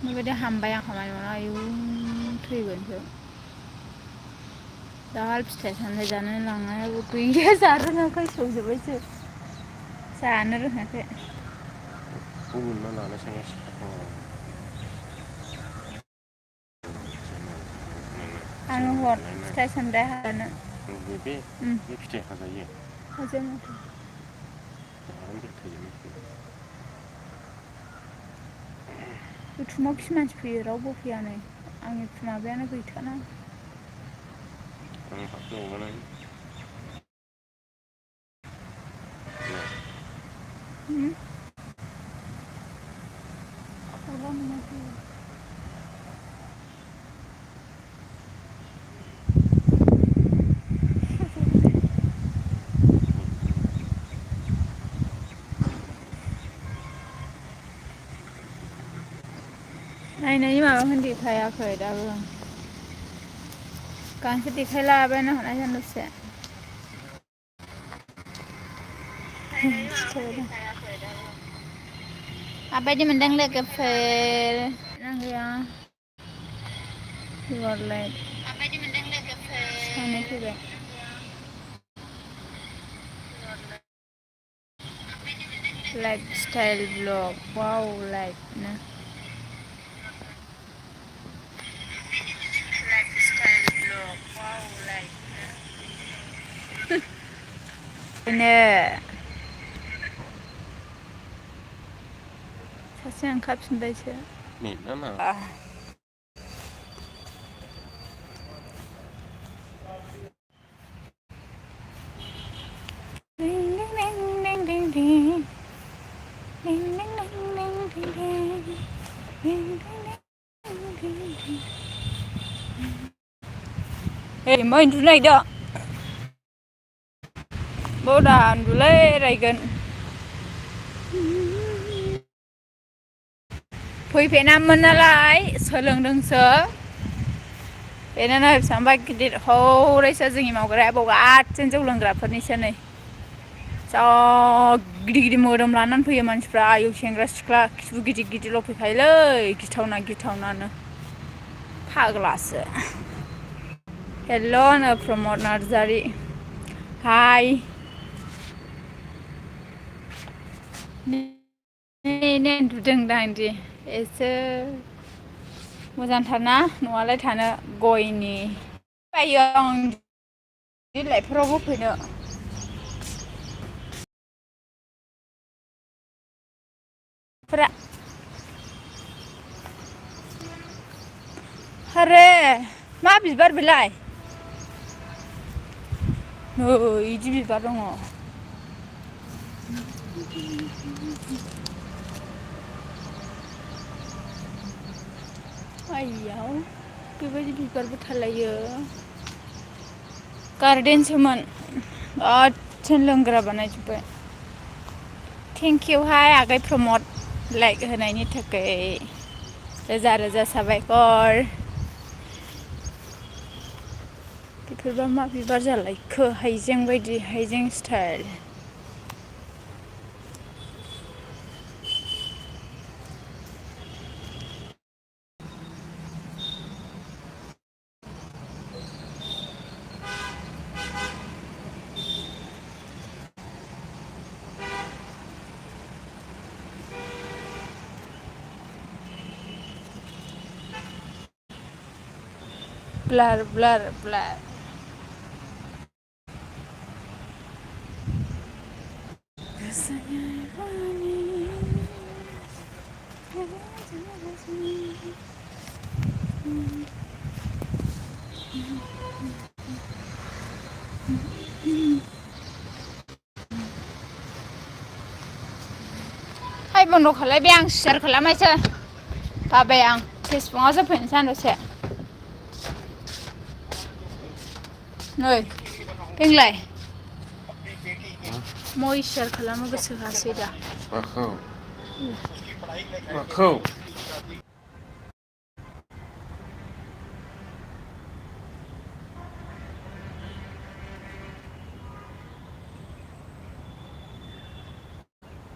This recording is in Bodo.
बेबायदि हामबाय आं खामानि मावना आयु थैगोनसो दाहाल फिथाइ सामथाइ जानो लांनायाबो गैया जानो रोङाखै सौजोब्बायसो जानो रोङाखै आंनो हर फिथाइ सामथाइ हानो बे फिथाइ हाजायो बुथुमाव खि मानसि फैयो रावबो फैया नै आंनि माबायानो गैथारा नायनायनि माबाखौनो देखायाखै दाबो गांसो देखायलाबायना हरनाय दसे माबायदि मोनदों लोगोफोर गैया माबायदि मोनदों लोगोफोर सानै फैबाय लाइफ स्टाइल ब्लग वाव लाइफ ना बिनो सासे ओंखारफिनबायसो मा उन्दुनो नागिरदों बौदा उन्दुलै रायगोन फैफेनामोन नालाय सोलोंदोंसो बेनो बेसेबांबा गिदिर हौरैसो जोंनि मावग्राया बाव आदसिन जौ लोंग्राफोरनिसो नै जा गिदिर गिदिर मोदोम लानानै फैयो मानसिफ्रा आयु सेंग्रा सिख्ला खिबु गिदिर गिदिरल' फैखायोलै गिथावना गिथावनानो फाग्लासो हेल' नो प्रमद नार्जारि हाय उन्दुदोंदां दि एसे मोजांथारना न'आलाय थानो गयनि बायो आं लाइटफोरावबो फैनो आरे मा बिबार बेलाय नै इदि बिबार दङ आइयाव बेबायदि बिबारबो थालायो गार्देनसोमोन गासिनो लोंग्रा बानायजोब्बाय थेंकिउहाय आगै प्रमद लाइक होनायनि थाखाय रोजा रोजा साबायखर बेफोरबा मा बिबार जालायखो हाइजें बायदि हाइजें स्टाइल ब्लार ब्लार ब्लार हाय बन्द' खालायबाय आं सेयार खालामनायसो बाबाय आं फेसबुकआवसो फैनोसै दसे नै देंलाय मइस्चार खालामनो गोसो होआसै दा माखौ